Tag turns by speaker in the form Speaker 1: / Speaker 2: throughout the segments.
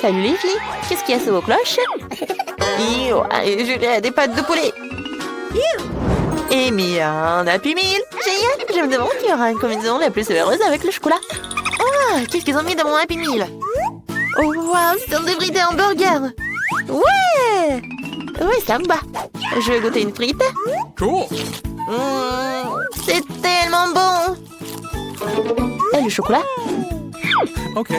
Speaker 1: Salut les filles, qu'est-ce qu'il y a sous vos cloches? Et Julie a des pâtes de poulet. Et Mia un Happy Meal. Génial, je me demande qui aura une combinaison la plus heureuse avec le chocolat. Ah, qu'est-ce qu'ils ont mis dans mon Happy Meal? Oh wow, c'est un débridé hamburger. Ouais. Oui, ça me va. Je vais goûter une frite.
Speaker 2: Cool.
Speaker 1: C'est tellement bon. Et le chocolat?
Speaker 2: OK.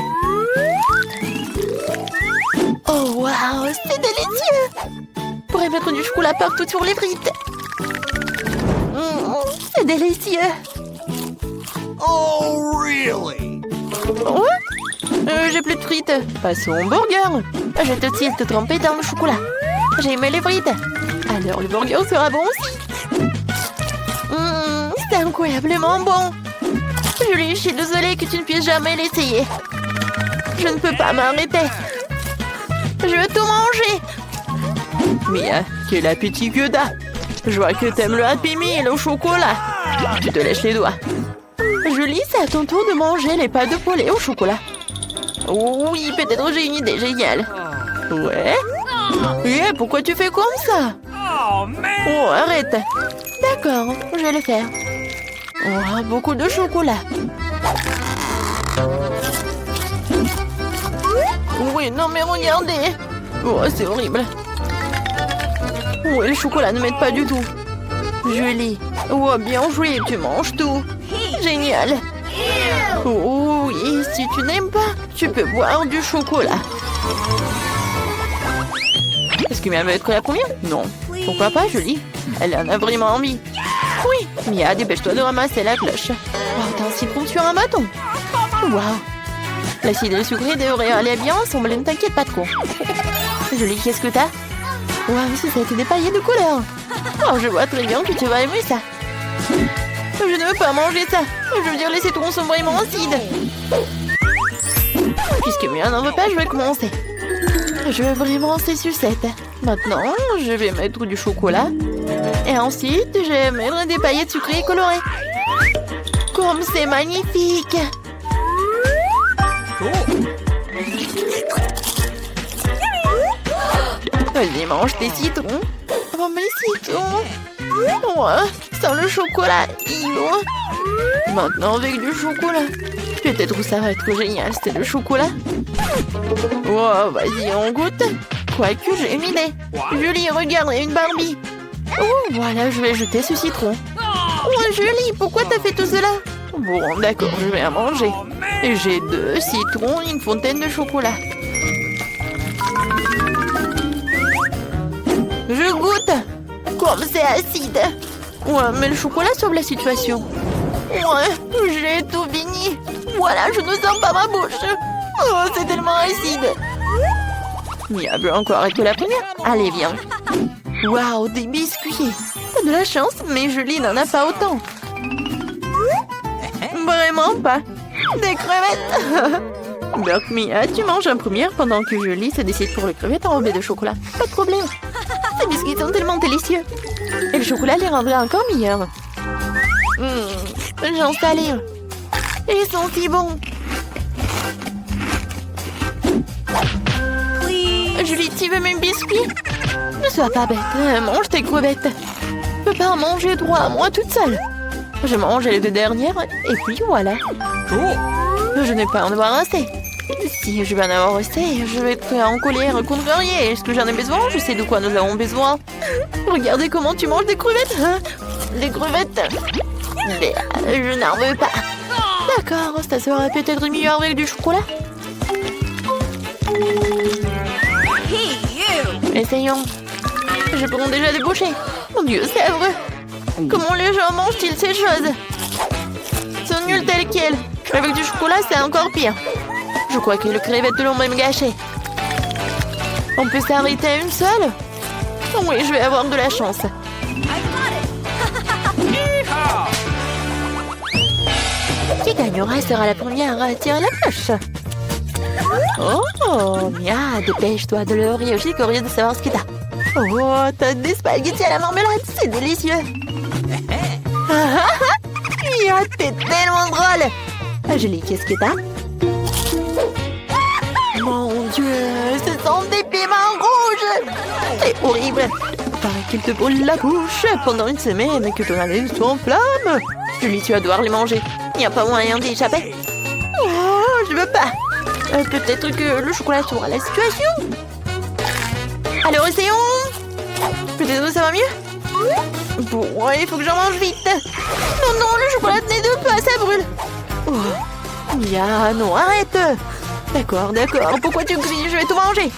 Speaker 1: Oh wow, c'est délicieux. Je pourrais mettre du chocolat partout sur les frites. C'est délicieux.
Speaker 2: Oh, really?
Speaker 1: Ouais? J'ai plus de frites. Passons au burger. Je vais tout de suite te tremper dans le chocolat. J'ai aimé les frites. Alors le burger sera bon aussi. C'est incroyablement bon. Julie, je suis désolée que tu ne puisses jamais l'essayer. Je ne peux pas m'arrêter. Je veux tout manger. Mia, quel appétit que t'as. Je vois que t'aimes le Happy Meal au chocolat. Tu te lèches les doigts. Julie, c'est à ton tour de manger les pâtes de poulet au chocolat. Oui, peut-être j'ai une idée géniale. Ouais? Et pourquoi tu fais comme ça? Oh, arrête. D'accord, je vais le faire. Oh, beaucoup de chocolat. Oui, non mais regardez. Oh, c'est horrible. Oui, le chocolat ne m'aide pas du tout. Julie. Oh, bien joué, tu manges tout. Génial. Oh oui, si tu n'aimes pas, tu peux boire du chocolat. Est-ce que Mia veut être la première? Non. Pourquoi pas, Julie? Elle en a vraiment envie. Oui, Mia, dépêche-toi de ramasser la cloche. Oh, t'as un citron sur un bâton. Waouh. L'acide et le sucré devraient aller bien ensemble, ne t'inquiète pas trop. Julie, qu'est-ce que t'as? Waouh, ça a été des paillettes de couleur. Oh, je vois très bien que tu vas aimer ça. Je ne veux pas manger ça. Je veux dire, les citrons sont vraiment acides. Puisque Mia n'en veut pas, je vais commencer. Je veux vraiment ces sucettes. Maintenant, je vais mettre du chocolat. Et ensuite, je vais mettre des paillettes sucrées et colorées. Comme c'est magnifique! Vas-y, mange tes citrons. Oh, mes citrons! Ouais, sans le chocolat. Maintenant, avec du chocolat. Peut-être où ça va être génial, c'est le chocolat. Oh, vas-y, on goûte. Quoique, j'ai une idée. Julie, regarde, il y a une Barbie. Oh, voilà, je vais jeter ce citron. Oh, Julie, pourquoi t'as fait tout cela? Bon, d'accord, je vais en manger. J'ai 2 citrons et une fontaine de chocolat. Je goûte. Comme c'est acide. Ouais, mais le chocolat sauve la situation. Ouais, j'ai tout fini. Voilà, je ne sens pas ma bouche. Oh, c'est tellement acide. Mia veut encore être la première. Allez, viens. Waouh, des biscuits. T'as de la chance, mais Julie n'en a pas autant. Vraiment pas. Des crevettes. Donc, Mia, tu manges en première pendant que Julie se décide pour les crevettes enrobées de chocolat. Pas de problème. Ces biscuits sont tellement délicieux. Et le chocolat les rendrait encore meilleurs. J'en salive. Ils sont si bons. Julie, tu veux mes biscuits? Ne sois pas bête, mange tes crevettes. Je peux pas en manger 3 à moi toute seule. Je mange les 2 dernières et puis voilà. Je n'ai pas en avoir assez. Si je vais en avoir assez, je vais être en colère contre rien. Est-ce que j'en ai besoin? Je sais de quoi nous avons besoin. Regardez comment tu manges des crevettes. Hein? Des crevettes. Mais je n'en veux pas. D'accord, ça sera peut-être mieux avec du chocolat. Essayons. Je prends déjà des bouchées. Mon Dieu, c'est vrai. Comment les gens mangent-ils ces choses? Sont nuls telles quelles. Avec du chocolat, c'est encore pire. Je crois que les crevettes l'ont même gâché. On peut s'arrêter à une seule? Oui, je vais avoir de la chance. Qui gagnera sera la première à tirer la cloche. Oh, Mia, dépêche-toi de le rire. Je suis curieuse de savoir ce que t'as. Oh, t'as des spaghettis à la marmelade, c'est délicieux. Mia, t'es tellement drôle. Julie, qu'est-ce que t'as? Mon Dieu, ce sont des piments rouges. C'est horrible. Paraît qu'il te brûle la bouche pendant une semaine et que ton haleine soit en flamme. Julie, tu vas devoir les manger. Il n'y a pas moyen d'y échapper. Oh, je veux pas. Peut-être que le chocolat sauvera la situation. Alors, essayons. Peut-être que ça va mieux. Bon, il faut que j'en mange vite. Non, non, le chocolat tenait deux pas, ça brûle. Oh. Mia, non, arrête. D'accord, d'accord. Pourquoi tu cries? Je vais tout manger.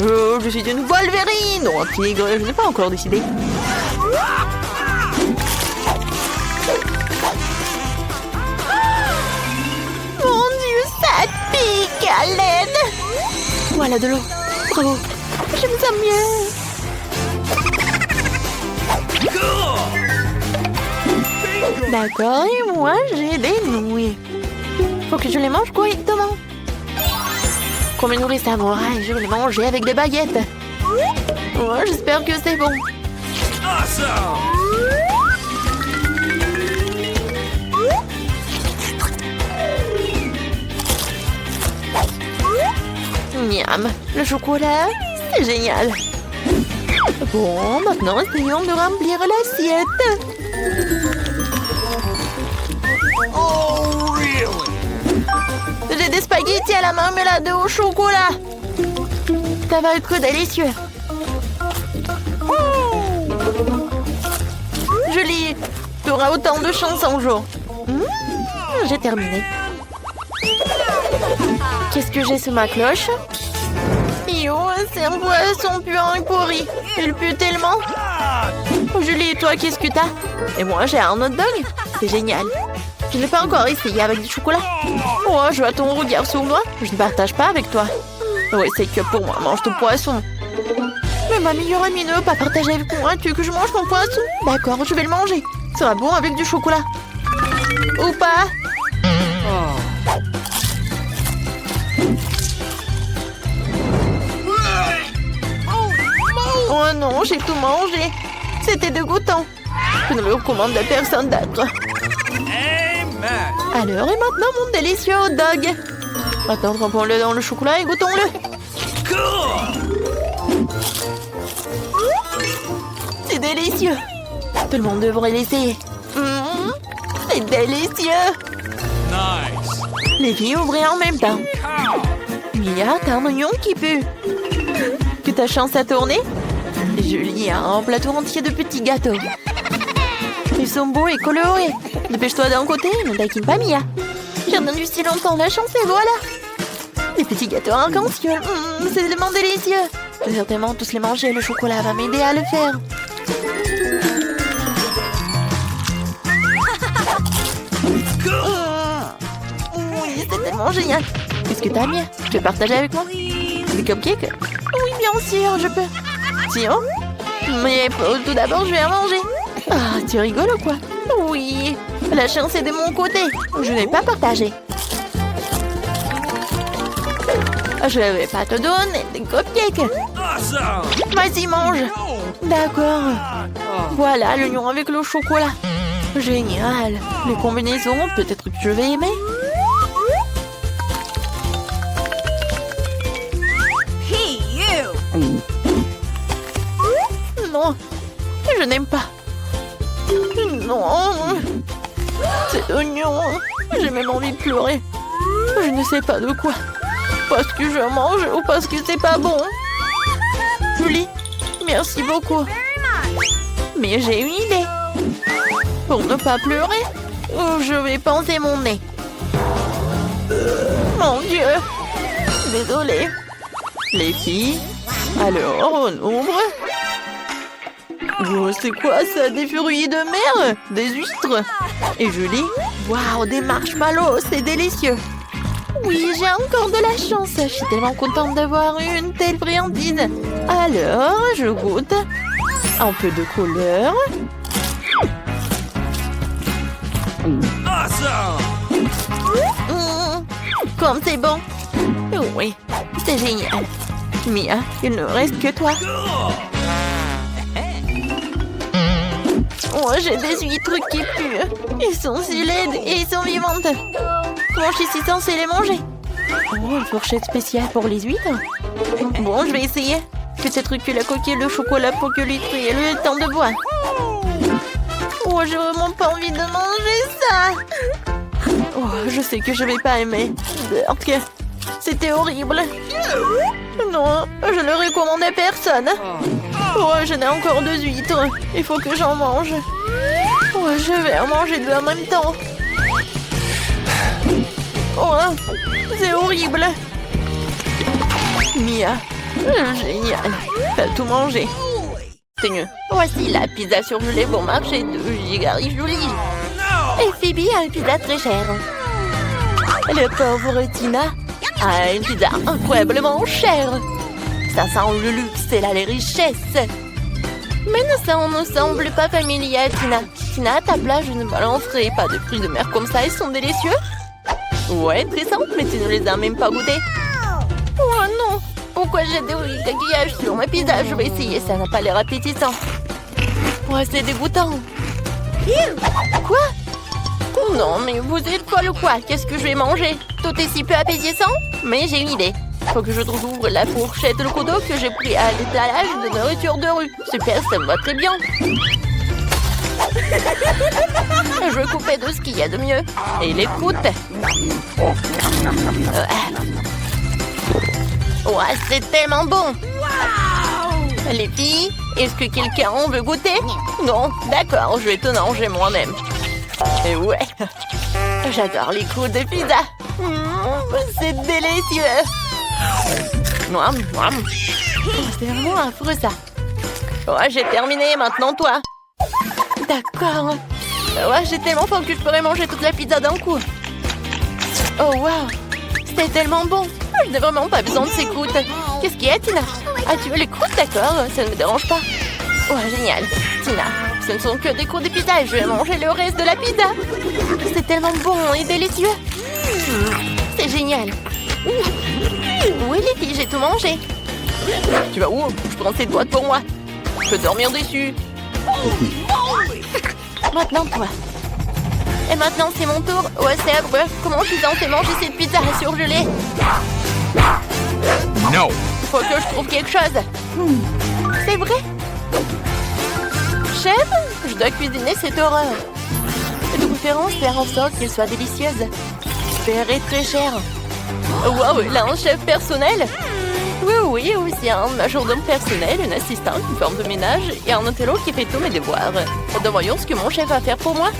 Speaker 1: Oh, je suis une Wolverine ou un tigre, je n'ai pas encore décidé. Mon Dieu, ça pique à l'aide. Voilà de l'eau. Bravo. Je me sens mieux. D'accord, et moi j'ai des nouilles. Faut que je les mange correctement. Comme une nourrice samouraï, je vais les manger avec des baguettes. Oh, j'espère que c'est bon. Miam, le chocolat, c'est génial. Bon, maintenant essayons de remplir l'assiette.
Speaker 2: Oh, really?
Speaker 1: J'ai des spaghettis à la marmelade au chocolat. Ça va être délicieux. Julie, tu auras autant de chance un jour. J'ai terminé. Qu'est-ce que j'ai sous ma cloche? Yo, c'est un poisson puant et pourri. Il pue tellement. Julie, toi, qu'est-ce que t'as? Et moi, j'ai un hot dog. C'est génial. Je n'ai pas encore essayé avec du chocolat. Oh, je vois ton regard sur moi. Je ne partage pas avec toi. Oui, c'est que pour moi, mange ton poisson. Mais ma meilleure amie ne veut pas partager avec moi. Tu veux que je mange mon poisson? D'accord, je vais le manger. Ça sera bon avec du chocolat. Ou pas? Oh non, j'ai tout mangé. C'était dégoûtant. Je ne le recommande à personne d'autre. Alors, et maintenant, mon délicieux hot dog. Maintenant, trempons-le dans le chocolat et goûtons-le. C'est délicieux. Tout le monde devrait l'essayer. C'est délicieux.
Speaker 2: Nice.
Speaker 1: Les filles ouvraient en même temps. Mia, t'as un oignon qui pue. Que ta chance à tourner? Julie a un plateau entier de petits gâteaux. Ils sont beaux et colorés. Dépêche-toi d'un côté, ne taquine pas Mia. J'ai attendu si longtemps, la chance et voilà. Des petits gâteaux arc-en-ciel, c'est tellement délicieux. Je vais certainement tous les manger, le chocolat va m'aider à le faire. Oui, c'est tellement génial. Qu'est-ce que t'as, Mia? Tu veux partager avec moi? Des cupcakes? Oui, bien sûr, je peux. Tiens. Mais tout d'abord, je vais en manger. Ah, tu rigoles ou quoi? Oui, la chance est de mon côté. Je n'ai pas partagé. Je ne vais pas te donner des cupcakes. Vas-y, mange. D'accord. Voilà l'oignon avec le chocolat. Génial. Les combinaisons, peut-être que je vais aimer.
Speaker 3: Hey, you!
Speaker 1: Non, je n'aime pas. Non. Cet oignon, j'ai même envie de pleurer. Je ne sais pas de quoi. Parce que je mange ou parce que c'est pas bon. Julie, merci beaucoup. Mais j'ai une idée. Pour ne pas pleurer, je vais pincer mon nez. Mon Dieu. Désolée. Les filles, alors on ouvre. Oh, c'est quoi ça? Des fruits de mer? Des huîtres? Et Julie? Waouh, des marshmallows, c'est délicieux. Oui, j'ai encore de la chance. Je suis tellement contente d'avoir une telle friandise. Alors, je goûte. Un peu de couleur. Comme c'est bon. Oui, c'est génial. Mia, il ne reste que toi. Oh, j'ai des huîtres qui puent. Ils sont si laides et ils sont vivantes. Comment je suis si censée les manger? Oh, une fourchette spéciale pour les huîtres. Bon, je vais essayer. Peut-être que la coquille et le chocolat pour que l'huître ait le temps de boire. Oh, j'ai vraiment pas envie de manger ça. Oh, je sais que je vais pas aimer. Berk, c'était horrible. Non, je le recommande à personne. Oh, j'en ai encore 2 huîtres. Il faut que j'en mange. Oh, je vais en manger 2 en même temps. Oh, c'est horrible. Mia, génial. T'as tout mangé. C'est mieux. Voici la pizza surgelée bon marché de Gigari Jolie. Et Phoebe a une pizza très chère. Le pauvre Tina a une pizza incroyablement chère. Ça sent le luxe et les richesses. Mais ça ne semble pas familier à Tina. Tina, à ta place, je ne balancerai pas de fruits de mer comme ça. Ils sont délicieux. Ouais, très simple, mais tu ne les as même pas goûtés. Oh non! Pourquoi j'ai des coquillages sur ma pizza? Je vais essayer, ça n'a pas l'air appétissant. Ouais, c'est dégoûtant. Quoi? Non, mais vous êtes folle ou quoi? Qu'est-ce que je vais manger? Tout est si peu appétissant? Mais j'ai une idée. Faut que je trouve la fourchette le couteau que j'ai pris à l'étalage de nourriture de rue. Super, ça me va très bien. Je veux couper de ce qu'il y a de mieux. Et les croûtes. Ouais, c'est tellement bon. Les filles, est-ce que quelqu'un en veut goûter? Non, d'accord, je vais te manger moi-même. Et ouais, j'adore les croûtes de pizza. C'est délicieux. C'est vraiment affreux ça. Ouais, j'ai terminé, maintenant toi. D'accord. Ouais, j'ai tellement faim que je pourrais manger toute la pizza d'un coup. Oh wow, c'était tellement bon. Je n'ai vraiment pas besoin de ces croûtes. Qu'est-ce qu'il y a, Tina? Ah, tu veux les croûtes? D'accord, ça ne me dérange pas. Ouais, génial. Tina, ce ne sont que des croûtes de pizza et je vais manger le reste de la pizza. C'est tellement bon et délicieux. C'est génial. Oui, les filles, j'ai tout mangé. Tu vas où? Je prends cette boîte pour moi. Je peux dormir dessus. Maintenant, toi. Et maintenant, c'est mon tour. Ouais, c'est affreux. Comment je suis censée manger cette pizza surgelée?
Speaker 2: No.
Speaker 1: Faut que je trouve quelque chose. C'est vrai? Chef, je dois cuisiner cette horreur. De préférence, faire en sorte qu'elle soit délicieuse. Super et très cher. Wow, là, un chef personnel? Oui, aussi un majordome personnel, une assistante, une femme de ménage et un intello qui fait tous mes devoirs. Voyons ce que mon chef va faire pour moi.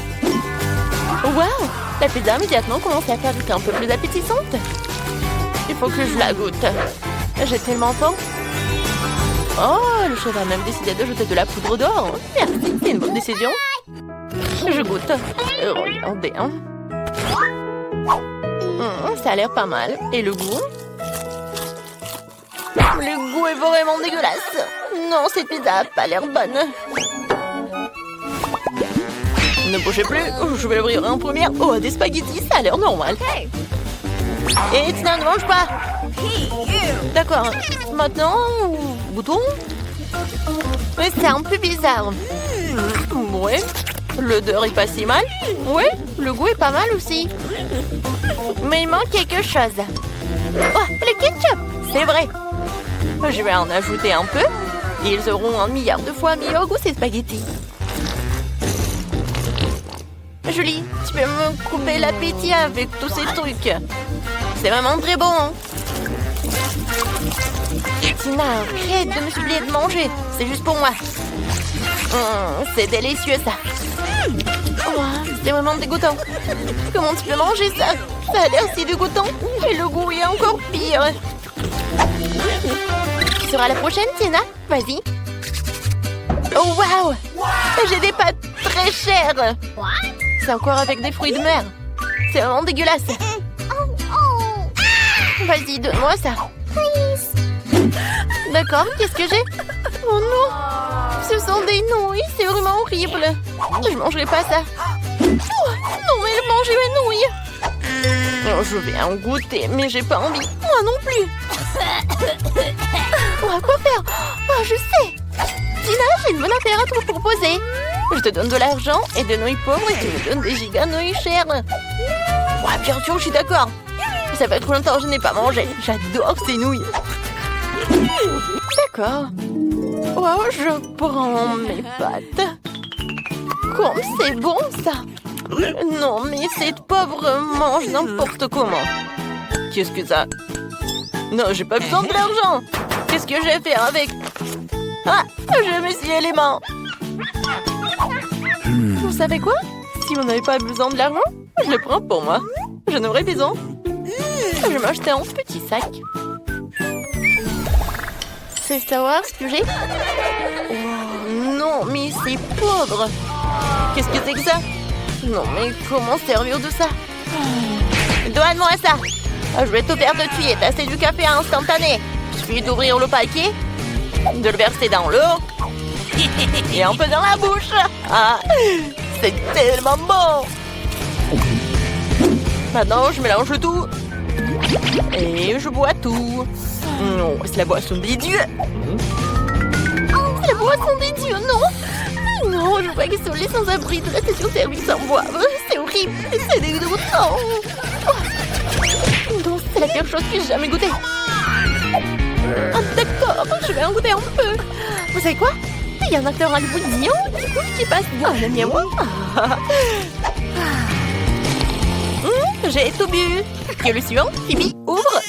Speaker 1: Wow, la pizza immédiatement commence à faire un peu plus appétissante. Il faut que je la goûte. J'ai tellement faim. Oh, le chef a même décidé de jeter de la poudre d'or. Merci, c'est une bonne décision. Je goûte. Regardez, hein. Ça a l'air pas mal. Et le goût? Le goût est vraiment dégueulasse. Non, cette pizza a pas l'air bonne. Ne bougez plus, je vais l'ouvrir en première. Oh, des spaghettis, ça a l'air normal. Et Tina, ne mange pas. D'accord, maintenant, goûtons. Mais c'est un peu bizarre. Ouais, l'odeur est pas si mal. Ouais, le goût est pas mal aussi. Mais il manque quelque chose. Oh, le ketchup, c'est vrai. Je vais en ajouter un peu. Et ils auront 1 milliard de fois meilleur goût ces spaghettis. Julie, tu peux me couper l'appétit avec tous ces trucs. C'est vraiment très bon, hein? Tina, arrête de me supplier de manger. C'est juste pour moi. C'est délicieux, ça. Oh, c'est vraiment dégoûtant. Comment tu peux manger ça? Ça a l'air si dégoûtant. Et le goût est encore pire. Tu seras la prochaine, Tina? Vas-y. Oh, wow! J'ai des pâtes très chères. C'est encore avec des fruits de mer. C'est vraiment dégueulasse. Vas-y, donne-moi ça. D'accord, qu'est-ce que j'ai? Oh non! Ce sont des nouilles, c'est vraiment horrible. Je mangerai pas ça. Oh, non, mais manger mes nouilles. Oh, je vais en goûter, mais j'ai pas envie. Moi non plus. Oh, quoi faire? Oh, je sais. Tina, j'ai une bonne affaire à te proposer. Je te donne de l'argent et des nouilles pauvres et tu me donnes des giga nouilles chères. Ouais, bien sûr, je suis d'accord. Ça fait trop longtemps que je n'ai pas mangé. J'adore ces nouilles. D'accord. Oh, je prends mes pâtes. Comme c'est bon, ça. Non, mais cette pauvre mange n'importe comment. Qu'est-ce que ça? Non, j'ai pas besoin de l'argent. Qu'est-ce que je vais faire avec? Ah, je me suis les mains. Vous savez quoi? Si vous n'avez pas besoin de l'argent, je le prends pour moi. J'en aurais besoin. Je vais m'acheter un petit sac. C'est savoir ce que j'ai? Oh, non, mais c'est pauvre. Qu'est-ce que c'est que ça? Non, mais comment servir de ça? Donne-moi ça. Je vais tout faire de suite. C'est du café instantané. Il suffit d'ouvrir le paquet, de le verser dans l'eau et un peu dans la bouche. Ah, c'est tellement bon. Maintenant, je mélange tout et je bois tout. Non, c'est la boisson des dieux. C'est la boisson des dieux, non. Non, je vois qu'ils sont les sans-abri de rester sur service sans boire. C'est horrible, c'est dégoûtant. Non, c'est la pire chose que j'ai jamais goûtée. Ah, d'accord, je vais en goûter un peu. Vous savez quoi? Il y a un acteur hollywoodien qui passe dans le mien. J'ai tout bu. Et le suivant, Phoebe, ouvre.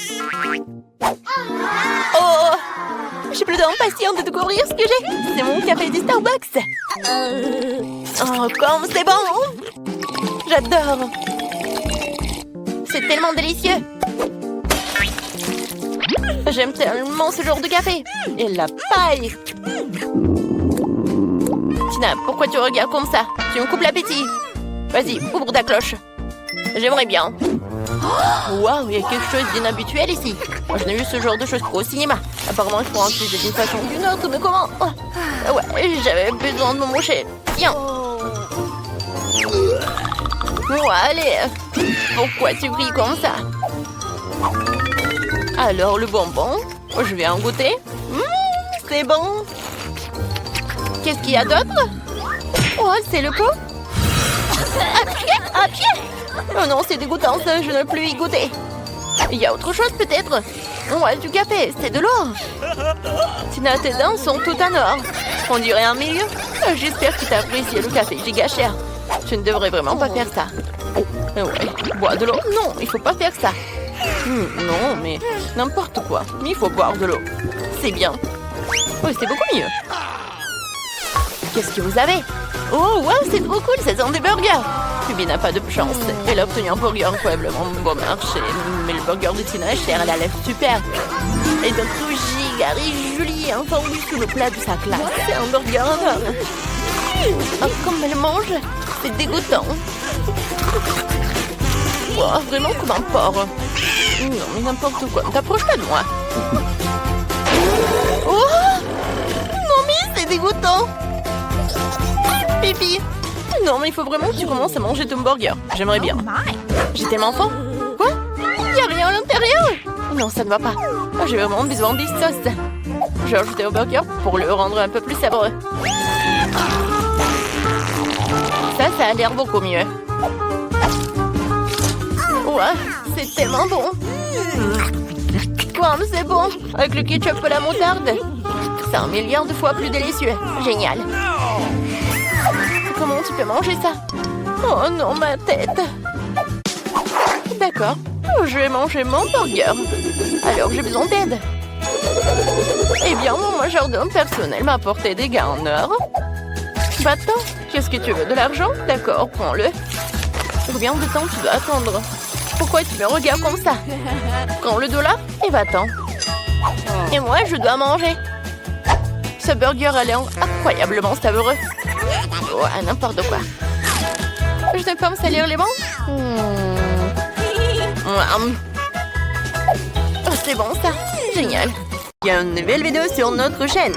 Speaker 1: Oh, j'ai plus d'impatience de découvrir ce que j'ai. C'est mon café du Starbucks. Oh, comme c'est bon. J'adore. C'est tellement délicieux. J'aime tellement ce genre de café. Et la paille. Tina, pourquoi tu regardes comme ça? Tu me coupes l'appétit. Vas-y, ouvre ta cloche. J'aimerais bien. Waouh, il y a quelque chose d'inhabituel ici. Moi, je n'ai vu ce genre de choses qu'au cinéma. Apparemment, il faut en utiliser d'une façon ou d'une autre. Mais comment? Ouais, j'avais besoin de me moucher. Tiens. Bon, allez. Pourquoi tu cries comme ça? Alors, le bonbon, je vais en goûter. C'est bon. Qu'est-ce qu'il y a d'autre? Oh, c'est le pot. À pied. Oh non, c'est dégoûtant, ça. Je ne peux plus y goûter. Il y a autre chose, peut-être? Ouais, du café, c'est de l'or. Tina, tes dents sont toutes en or. On dirait un milieu. J'espère que tu as apprécié le café giga cher. Tu ne devrais vraiment pas faire ça. Ouais, bois de l'eau? Non, il faut pas faire ça. Non, mais n'importe quoi. Mais il faut boire de l'eau. C'est bien. Oui, c'est beaucoup mieux. Qu'est-ce que vous avez? Oh, wow, c'est trop cool, ça sent des burgers. Phoebe n'a pas de chance. Elle a obtenu un burger incroyablement bon marché. Mais le burger de Tina est cher, elle a l'air super. Et donc, giga Julie a entendu sous le plat de sa classe. C'est un burger énorme. Oh, comme elle mange, c'est dégoûtant. Wow, vraiment comme un porc. Non, mais n'importe quoi, ne t'approche pas de moi. Oh! Non, mais c'est dégoûtant. Pipi. Non, mais il faut vraiment que tu commences à manger ton burger. J'aimerais bien. J'ai tellement faim. Quoi? Il n'y a rien à l'intérieur? Non, ça ne va pas. J'ai vraiment besoin des sauces. Je vais ajouter au burger pour le rendre un peu plus savoureux. Ça a l'air beaucoup mieux. Ouais, c'est tellement bon. Comme c'est bon. Avec le ketchup et la moutarde. C'est 1 milliard de fois plus délicieux. Génial. Comment tu peux manger ça? Oh non, ma tête. D'accord, je vais manger mon burger. Alors j'ai besoin d'aide. Eh bien, mon majordome personnel m'a apporté des gants en or. Va-t'en. Qu'est-ce que tu veux? De l'argent? D'accord, prends-le. Combien de temps tu dois attendre? Pourquoi tu me regardes comme ça? Prends le dollar et va-t'en. Et moi, je dois manger. Ce burger a l'air incroyablement savoureux. Ouais, n'importe quoi. Je ne peux pas me salir les bancs? Oh, c'est bon ça. Génial. Il y a une nouvelle vidéo sur notre chaîne.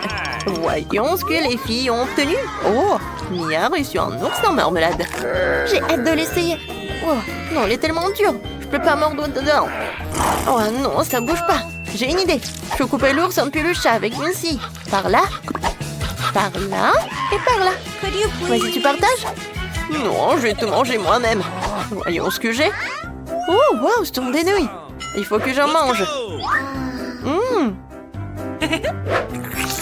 Speaker 1: Voyons ce que les filles ont obtenu. Oh, Mia a reçu un ours en marmelade. J'ai hâte de l'essayer. Oh, non, il est tellement dur. Je peux pas mordre dedans. Oh non, ça bouge pas. J'ai une idée. Je peux couper l'ours en peluche avec une scie. Par là. Par là et par là. Vas-y, tu partages? Non, je vais tout manger moi-même. Voyons ce que j'ai. Oh, wow, ce sont des nouilles. Il faut que j'en mange.
Speaker 2: Go!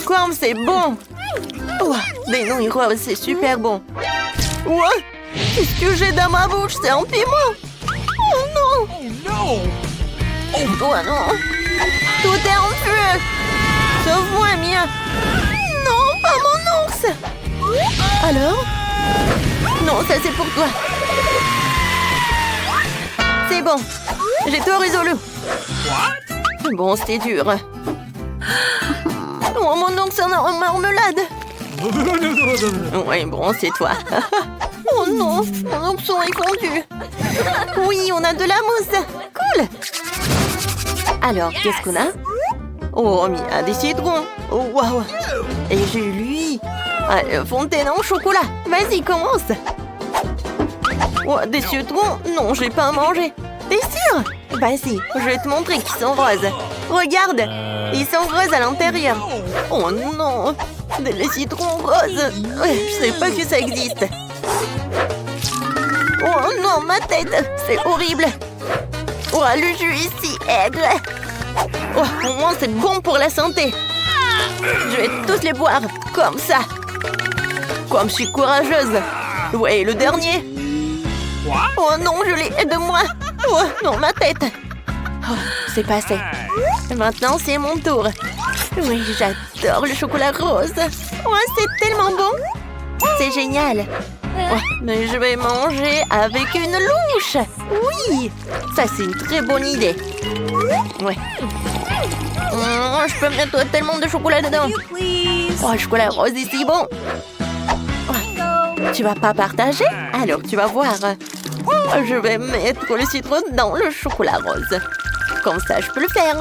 Speaker 1: Comme c'est bon. Ouah, des nouilles roses, c'est super bon. Ouah, qu'est-ce que j'ai dans ma bouche? C'est un piment. Oh non.
Speaker 2: Oh no!
Speaker 1: Oh non. Tout est en feu. Sauve-moi, Mia. Non, pas mon ours. Alors? Non, ça c'est pour toi. C'est bon. J'ai tout résolu. Bon, c'était dur. Oh, mon oncle en marmelade. Oui, bon, c'est toi. Oh non, mon ourson est fondu. Oui, on a de la mousse. Cool. Alors, qu'est-ce qu'on a? Oh, Mia, des citrons. Oh, waouh. Et j'ai lui. Fontaine en chocolat. Vas-y, commence. Oh, des citrons? Non, je vais pas en manger. T'es sûr? Vas-y, je vais te montrer qu'ils sont roses. Regarde, ils sont roses à l'intérieur. Oh non, des citrons roses. Je sais pas que ça existe. Oh non, ma tête, c'est horrible. Oh, le jus ici, aigre. Oh, au moins c'est bon pour la santé. Je vais tous les boire, comme ça. Comme je suis courageuse. Ouais, le dernier. Oh non, je l'ai, aide-moi. Oh non, ma tête. Oh, c'est passé. Maintenant, c'est mon tour. Oui, j'adore le chocolat rose. Oh, c'est tellement bon. C'est génial. Oh, mais je vais manger avec une louche. Oui, ça c'est une très bonne idée. Ouais. Je peux mettre tellement de chocolat dedans.
Speaker 3: You please.
Speaker 1: Oh, le chocolat rose est si bon. Tu vas pas partager? Alors tu vas voir. Je vais mettre le citron dans le chocolat rose. Comme ça, je peux le faire.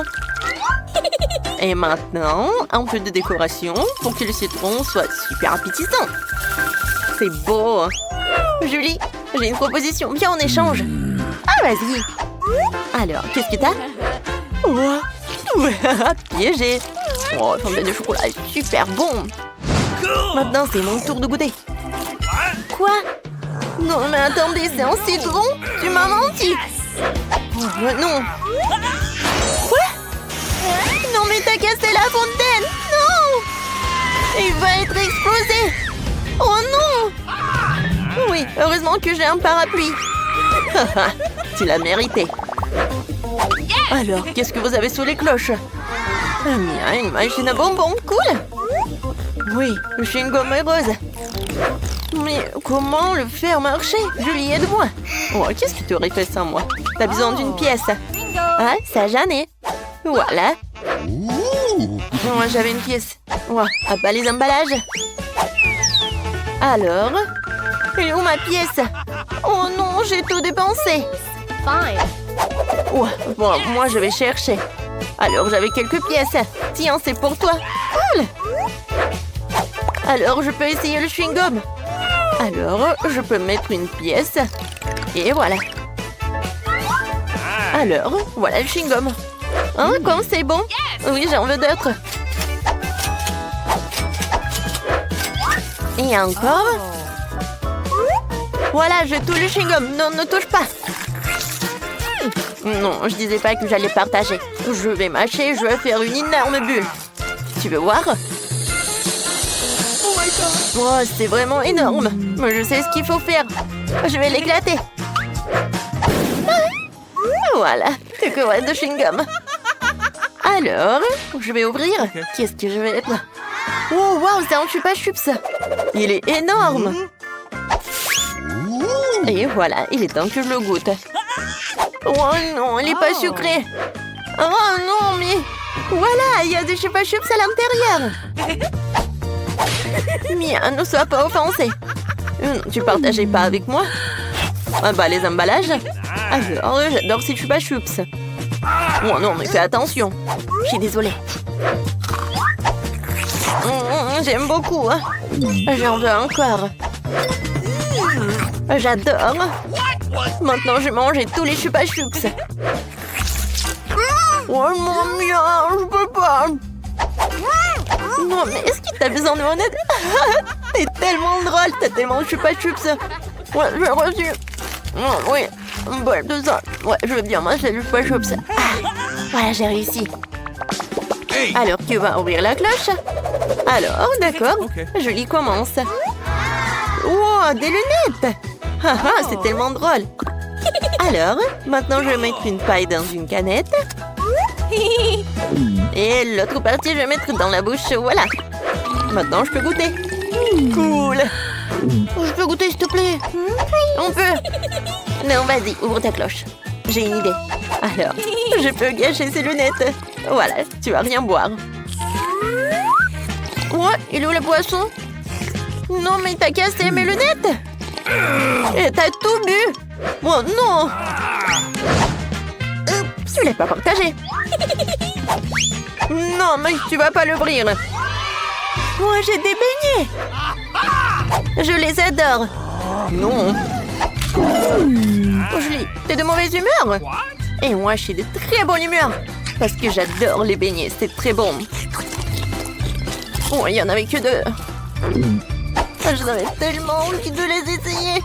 Speaker 1: Et maintenant, un peu de décoration pour que le citron soit super appétissant. C'est beau. Julie, j'ai une proposition. Viens en échange. Ah, vas-y. Alors, qu'est-ce que t'as? Oh, piégé. Oh, fontaine de chocolat est super bon. Maintenant, c'est mon tour de goûter. Quoi? Non, mais attendez, c'est un citron? Tu m'as menti. Oh, non. Quoi? Non, mais t'as cassé la fontaine. Non. Il va être explosé. Oh non. Oui, heureusement que j'ai un parapluie. Tu l'as mérité. Alors, qu'est-ce que vous avez sous les cloches? Mia, une machine à bonbons, cool. Oui, le chewing-gum est rose. Mais comment le faire marcher? Julie, aide-moi. Oh, qu'est-ce que tu aurais fait sans moi? T'as besoin d'une pièce. Ah, ça j'en ai. Voilà. Oh, j'avais une pièce. Oh, ah bah les emballages. Alors? Elle est où ma pièce? Oh non, j'ai tout dépensé.
Speaker 3: Fine.
Speaker 1: Oh, bon, moi je vais chercher. Alors j'avais quelques pièces. Tiens, c'est pour toi. Cool. Alors je peux essayer le chewing-gum. Alors je peux mettre une pièce. Et voilà. Alors, voilà le chewing-gum. Hein, comme c'est bon? Oui, j'en veux d'autres. Et encore? Voilà, je touche le chewing-gum. Non, ne touche pas. Non, je disais pas que j'allais partager. Je vais mâcher, je vais faire une énorme bulle. Tu veux voir? Oh, c'est vraiment énorme. Je sais ce qu'il faut faire. Je vais l'éclater. Voilà, tu couvres de chewing-gum. Alors, je vais ouvrir. Qu'est-ce que je vais mettre? Oh, waouh, c'est un chupa chups. Il est énorme. Et voilà, il est temps que je le goûte. Oh non, il n'est pas sucré. Oh non, mais... Voilà, il y a des chupa chups à l'intérieur. Mia, ne sois pas offensée. Tu partageais pas avec moi? Ah bah, les emballages. Alors, j'adore ces chupa chups. Oh non, mais fais attention. Je suis désolée. J'aime beaucoup. J'en veux encore. J'adore. Maintenant, je mange tous les chupa chups. Oh non, Mia, je peux pas. Non, mais est-ce que t'as besoin de mon aide? T'es tellement drôle, t'as tellement de chupa chups. Ouais, j'ai reçu. Oui, Bon, tout ça. Ouais, je veux bien manger le choix choups. Ah, voilà, j'ai réussi.
Speaker 2: Hey!
Speaker 1: Alors, tu vas ouvrir la cloche? Alors, d'accord.
Speaker 2: Ok.
Speaker 1: Julie commence. Wow, des lunettes! Ah ah, c'est tellement drôle. Alors, maintenant je vais mettre une paille dans une canette. Et l'autre partie, je vais mettre dans la bouche. Voilà. Maintenant, je peux goûter. Cool. Je peux goûter, s'il te plaît? On peut? Non, vas-y, ouvre ta cloche. J'ai une idée. Alors, je peux gâcher ces lunettes. Voilà, tu vas rien boire. Ouais, il est où le poisson? Non, mais t'as cassé mes lunettes. Et t'as tout bu. Oh non. Oups, tu l'as pas partagé. Non, mais tu vas pas l'ouvrir. Moi, j'ai des beignets. Je les adore. Non. Oh, Julie, t'es de mauvaise humeur? Et moi, je suis de très bonne humeur. Parce que j'adore les beignets, c'est très bon. Oh, il y en avait que deux. J'avais tellement envie de les essayer.